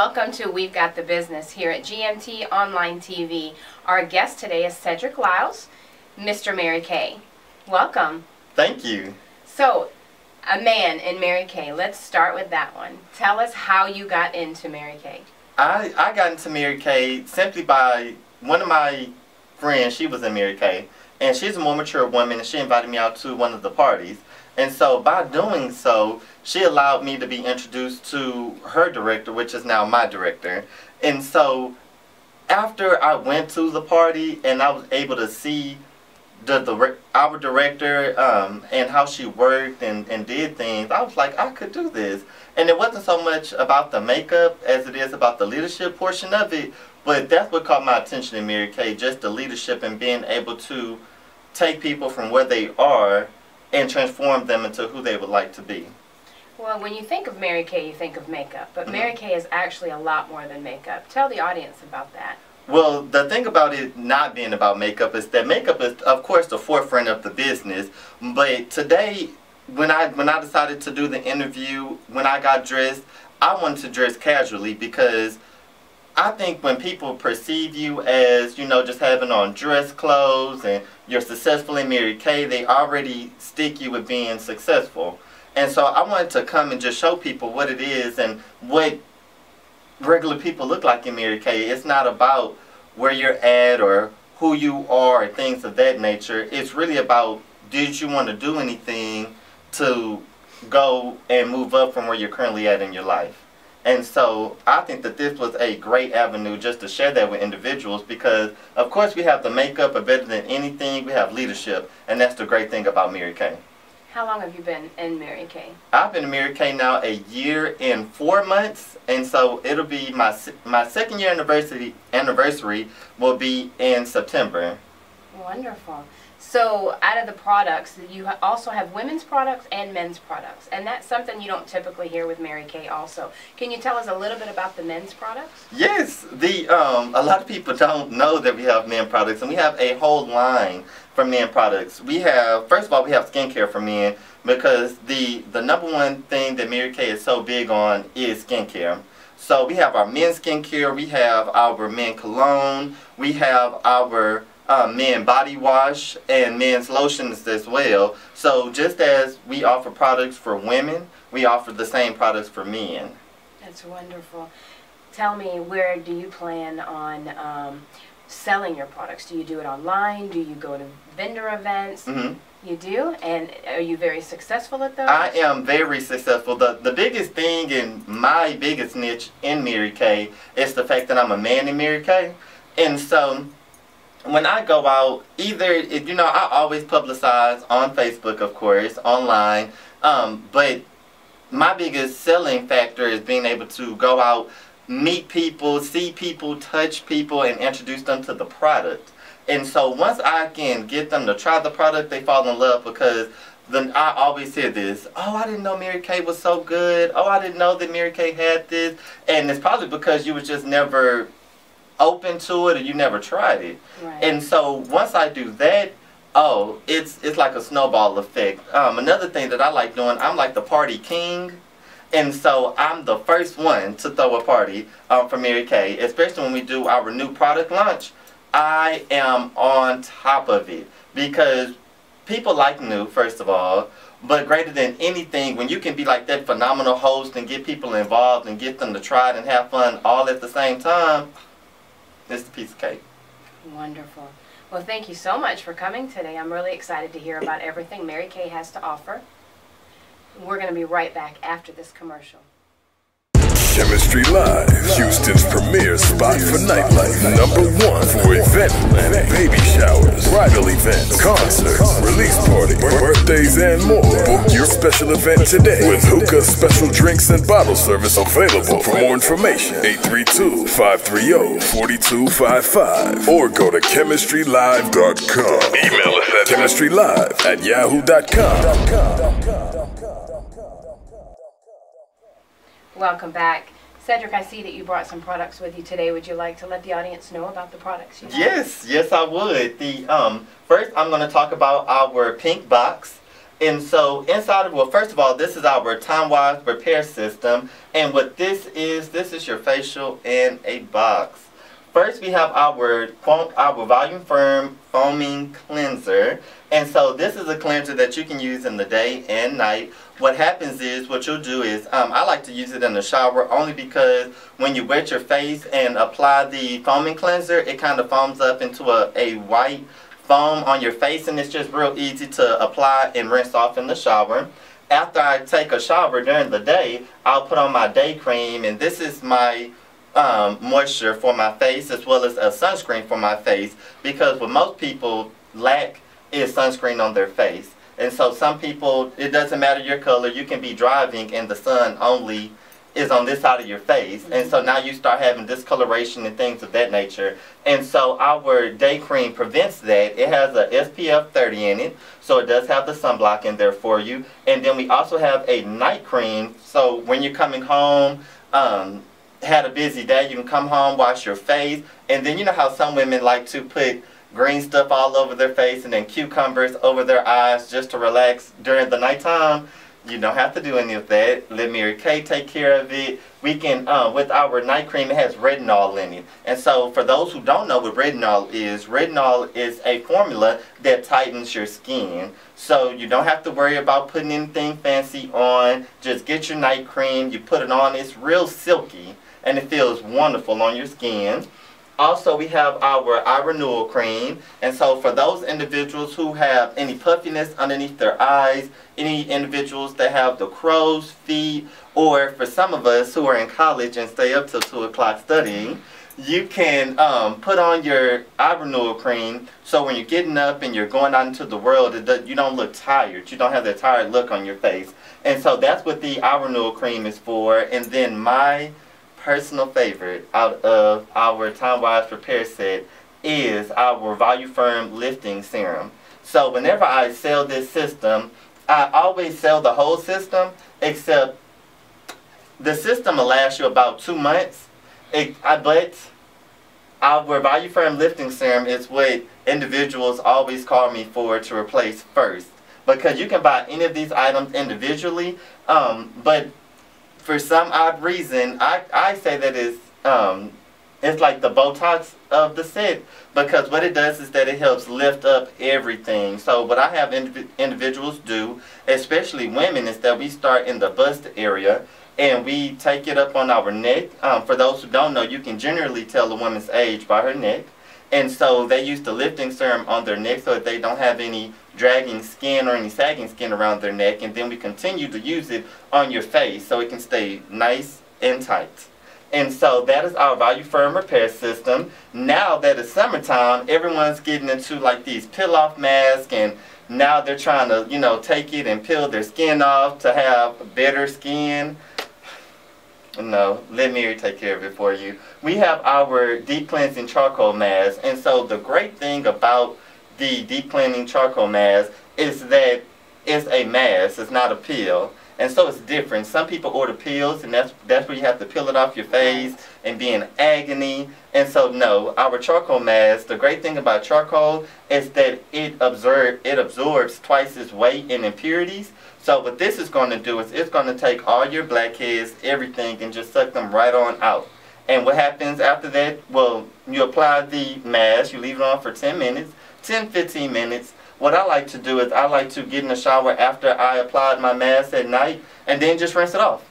Welcome to We've Got the Business here at GMT Online TV. Our guest today is Cedric Lyles, Mr. Mary Kay. Welcome. Thank you. So, a man in Mary Kay. Let's start with that one. Tell us how you got into Mary Kay. I got into Mary Kay simply by one of my friends. She was in Mary Kay, and she's a more mature woman, and she invited me out to one of the parties. And so by doing so, she allowed me to be introduced to her director, which is now my director. And so after I went to the party and I was able to see our director and how she worked and did things, I was like, I could do this. And it wasn't so much about the makeup as it is about the leadership portion of it, but that's what caught my attention in Mary Kay, just the leadership and being able to take people from where they are and transform them into who they would like to be. Well, when you think of Mary Kay, you think of makeup, but Mary Kay is actually a lot more than makeup. Tell the audience about that. Well, the thing about it not being about makeup is that makeup is, of course, the forefront of the business. But today, when I decided to do the interview, when I got dressed, I wanted to dress casually because I think when people perceive you as, you know, just having on dress clothes and you're successful in Mary Kay, they already stick you with being successful. And so I wanted to come and just show people what it is and what regular people look like in Mary Kay. It's not about where you're at or who you are or things of that nature. It's really about, did you want to do anything to go and move up from where you're currently at in your life? And so I think that this was a great avenue just to share that with individuals because, of course, we have the makeup, but better than anything, we have leadership. And that's the great thing about Mary Kay. How long have you been in Mary Kay? I've been in Mary Kay now a year and 4 months. And so it'll be my second year anniversary will be in September. Wonderful. So out of the products, you also have women's products and men's products. And that's something you don't typically hear with Mary Kay also. Can you tell us a little bit about the men's products? Yes. A lot of people don't know that we have men products. And we have a whole line for men products. We have, first of all, we have skincare for men because the number one thing that Mary Kay is so big on is skincare. So we have our men's skincare. We have our men cologne. We have our men body wash and men's lotions as well. So just as we offer products for women, we offer the same products for men. That's wonderful. Tell me, where do you plan on selling your products? Do you do it online? Do you go to vendor events? You do? And are you very successful at those? I am very successful. The biggest thing and my biggest niche in Mary Kay is the fact that I'm a man in Mary Kay. And so when I go out, you know, I always publicize on Facebook, of course, online, but my biggest selling factor is being able to go out, meet people, see people, touch people, and introduce them to the product. And so once I can get them to try the product, they fall in love because I always hear this, oh, I didn't know Mary Kay was so good, oh, I didn't know that Mary Kay had this, and it's probably because you was just never open to it or you never tried it. Right. And so once I do that, oh, it's like a snowball effect. Another thing that I like doing, I'm like the party king. And so I'm the first one to throw a party for Mary Kay, especially when we do our new product launch. I am on top of it because people like new, first of all, but greater than anything, when you can be like that phenomenal host and get people involved and get them to try it and have fun all at the same time, it's a piece of cake. Wonderful. Well, thank you so much for coming today. I'm really excited to hear about everything Mary Kay has to offer. We're going to be right back after this commercial. Chemistry Live, Houston's premier spot for nightlife. #1 for event planning, baby showers, bridal events, concerts, release parties, birthdays, and more. Book your special event today with hookah, special drinks, and bottle service available. For more information, 832-530-4255 or go to chemistrylive.com. Email us at chemistrylive@yahoo.com. Welcome back. Cedric, I see that you brought some products with you today. Would you like to let the audience know about the products you have? Yes, I would. First I'm going to talk about our pink box. And so inside of, well, first of all, this is our time-wise repair system. And what this is your facial in a box. First, we have our volume firm foaming cleanser. And so this is a cleanser that you can use in the day and night. What happens is, what you'll do is, I like to use it in the shower only because when you wet your face and apply the foaming cleanser, it kind of foams up into a white foam on your face, and it's just real easy to apply and rinse off in the shower. After I take a shower during the day, I'll put on my day cream, and this is my moisture for my face as well as a sunscreen for my face, because what most people lack is sunscreen on their face. And so some people, it doesn't matter your color, you can be driving and the sun only is on this side of your face, and so now you start having discoloration and things of that nature. And so our day cream prevents that. It has a SPF 30 in it, so it does have the sunblock in there for you. And then we also have a night cream, so when you're coming home, had a busy day, you can come home, wash your face, and then you know how some women like to put green stuff all over their face and then cucumbers over their eyes just to relax during the nighttime? You don't have to do any of that. Let Mary Kay take care of it. We can, with our night cream, it has retinol in it. And so for those who don't know what retinol is a formula that tightens your skin. So you don't have to worry about putting anything fancy on. Just get your night cream, you put it on, it's real silky, and it feels wonderful on your skin. Also, we have our eye renewal cream, and so for those individuals who have any puffiness underneath their eyes, any individuals that have the crow's feet, or for some of us who are in college and stay up till 2 o'clock studying, you can put on your eye renewal cream, so when you're getting up and you're going out into the world, you don't look tired. You don't have that tired look on your face. And so that's what the eye renewal cream is for. And then my personal favorite out of our time-wise repair set is our Volufarm lifting serum. So whenever I sell this system, I always sell the whole system, except the system will last you about 2 months. But our Volufarm lifting serum is what individuals always call me for to replace first, because you can buy any of these items individually, but for some odd reason, I say that it's like the Botox of the set, because what it does is that it helps lift up everything. So what I have individuals do, especially women, is that we start in the bust area and we take it up on our neck. For those who don't know, you can generally tell a woman's age by her neck. And so they use the lifting serum on their neck so that they don't have any dragging skin or any sagging skin around their neck. And then we continue to use it on your face so it can stay nice and tight. And so that is our Volufarm repair system. Now that it's summertime, everyone's getting into like these peel-off masks, and now they're trying to, you know, take it and peel their skin off to have better skin. No, let Mary take care of it for you. We have our deep cleansing charcoal mask, and so the great thing about the deep cleansing charcoal mask is that it's a mask, it's not a peel. And so it's different. Some people order peels, and that's where you have to peel it off your face and be in agony. And so no, our charcoal mask, the great thing about charcoal is that it absorbs twice its weight in impurities. So what this is going to do is it's going to take all your blackheads, everything, and just suck them right on out. And what happens after that? Well, you apply the mask, you leave it on for 10 minutes, 10-15 minutes. What I like to do is I like to get in the shower after I applied my mask at night and then just rinse it off.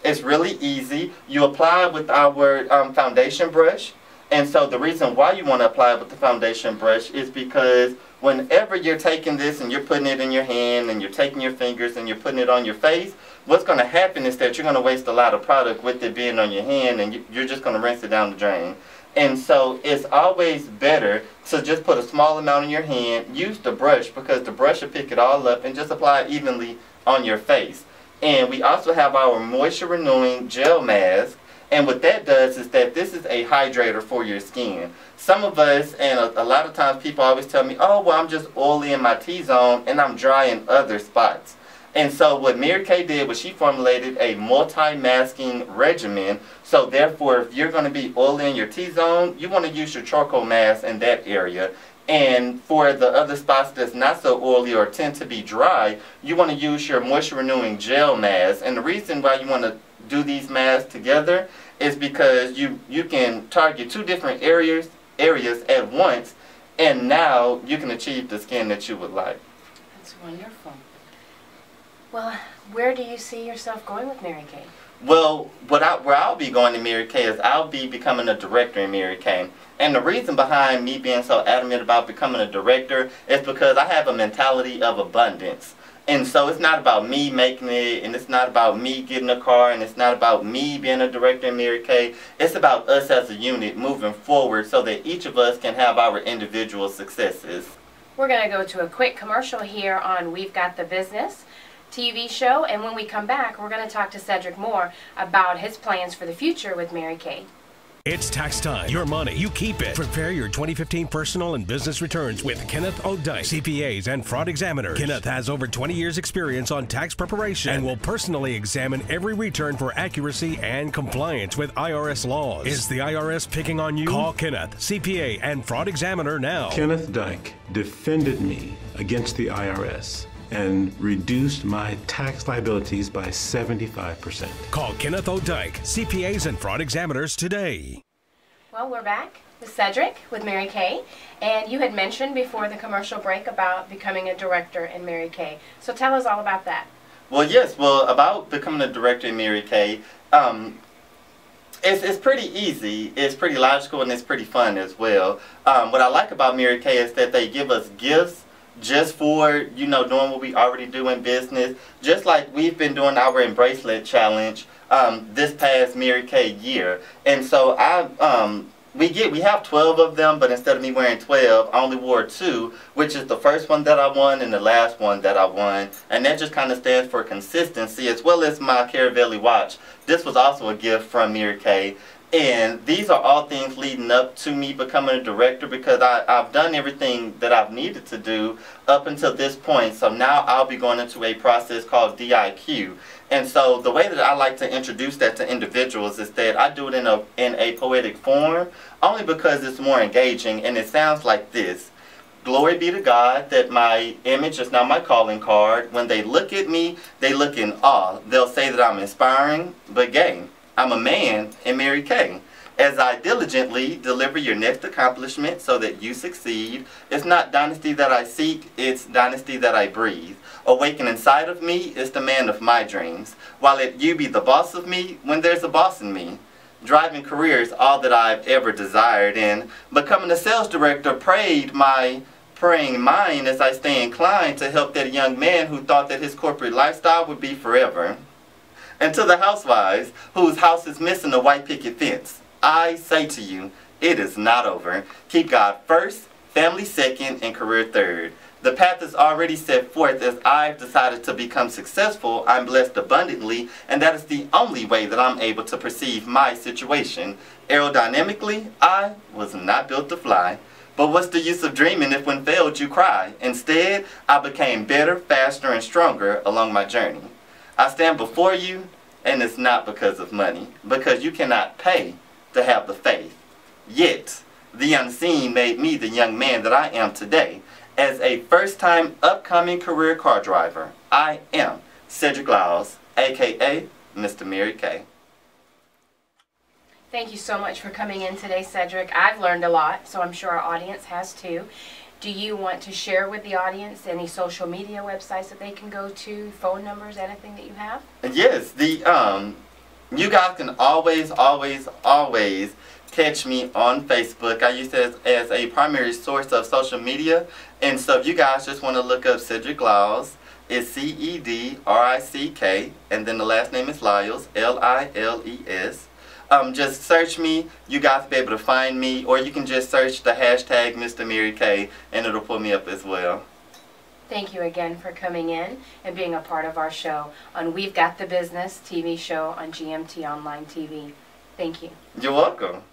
It's really easy. You apply it with our foundation brush. And so the reason why you want to apply it with the foundation brush is because whenever you're taking this and you're putting it in your hand and you're taking your fingers and you're putting it on your face, what's going to happen is that you're going to waste a lot of product with it being on your hand, and you're just going to rinse it down the drain. And so it's always better to just put a small amount in your hand, use the brush, because the brush will pick it all up, and just apply it evenly on your face. And we also have our moisture renewing gel mask, and what that does is that this is a hydrator for your skin. Some of us, and a lot of times people always tell me, oh, well, I'm just oily in my T-zone and I'm dry in other spots. And so what Mary Kay did was she formulated a multi-masking regimen. So therefore, if you're going to be oily in your T-zone, you want to use your charcoal mask in that area. And for the other spots that's not so oily or tend to be dry, you want to use your moisture renewing gel mask. And the reason why you want to do these masks together is because you can target two different areas at once, and now you can achieve the skin that you would like. That's wonderful. Well, where do you see yourself going with Mary Kay? Well, where I'll be going to Mary Kay is I'll be becoming a director in Mary Kay. And the reason behind me being so adamant about becoming a director is because I have a mentality of abundance. And so it's not about me making it, and it's not about me getting a car, and it's not about me being a director in Mary Kay. It's about us as a unit moving forward so that each of us can have our individual successes. We're going to go to a quick commercial here on We've Got the Business TV show, and when we come back, we're going to talk to Cedric Moore about his plans for the future with Mary Kay. It's tax time. Your money, you keep it. Prepare your 2015 personal and business returns with Kenneth O'Dyke, CPAs and fraud examiners. Kenneth has over 20 years experience on tax preparation and will personally examine every return for accuracy and compliance with IRS laws. Is the IRS picking on you? Call Kenneth, CPA and fraud examiner now. Kenneth Dyke defended me against the IRS and reduced my tax liabilities by 75%. Call Kenneth O'Dyke, CPAs and fraud examiners today. Well, we're back with Cedric with Mary Kay, and you had mentioned before the commercial break about becoming a director in Mary Kay. So tell us all about that. Well, yes. Well, about becoming a director in Mary Kay, it's pretty easy, it's pretty logical, and it's pretty fun as well. What I like about Mary Kay is that they give us gifts just for, you know, doing what we already do in business. Just like we've been doing our Embracelet Challenge this past Mary Kay year. And so we have 12 of them, but instead of me wearing 12, I only wore 2, which is the first one that I won and the last one that I won. And that just kind of stands for consistency, as well as my Caravelle watch. This was also a gift from Mary Kay. And these are all things leading up to me becoming a director, because I've done everything that I've needed to do up until this point. So now I'll be going into a process called DIQ. And so the way that I like to introduce that to individuals is that I do it in a poetic form, only because it's more engaging, and it sounds like this. Glory be to God that my image is now my calling card. When they look at me, they look in awe. They'll say that I'm inspiring, but gay. I'm a man in Mary Kay. As I diligently deliver your next accomplishment so that you succeed, it's not dynasty that I seek, it's dynasty that I breathe. Awaken inside of me is the man of my dreams, while let you be the boss of me when there's a boss in me. Driving career is all that I've ever desired, and becoming a sales director praying mine as I stay inclined to help that young man who thought that his corporate lifestyle would be forever. And to the housewives whose house is missing a white picket fence, I say to you, it is not over. Keep God first, family second, and career third. The path is already set forth. As I've decided to become successful, I'm blessed abundantly, and that is the only way that I'm able to perceive my situation. Aerodynamically, I was not built to fly. But what's the use of dreaming if when failed you cry? Instead, I became better, faster, and stronger along my journey. I stand before you, and it's not because of money, because you cannot pay to have the faith. Yet, the unseen made me the young man that I am today. As a first-time upcoming career car driver, I am Cedric Lyles, a.k.a. Mr. Mary Kay. Thank you so much for coming in today, Cedric. I've learned a lot, so I'm sure our audience has too. Do you want to share with the audience any social media websites that they can go to, phone numbers, anything that you have? Yes, you guys can always catch me on Facebook. I use it as a primary source of social media. And so if you guys just want to look up Cedric Lyles, it's C-E-D-R-I-C-K, and then the last name is Lyles, L-I-L-E-S. Just search me. You guys will be able to find me, or you can just search the hashtag Mr. Mary Kay, and it'll pull me up as well. Thank you again for coming in and being a part of our show on We've Got the Business TV show on GMT Online TV. Thank you. You're welcome.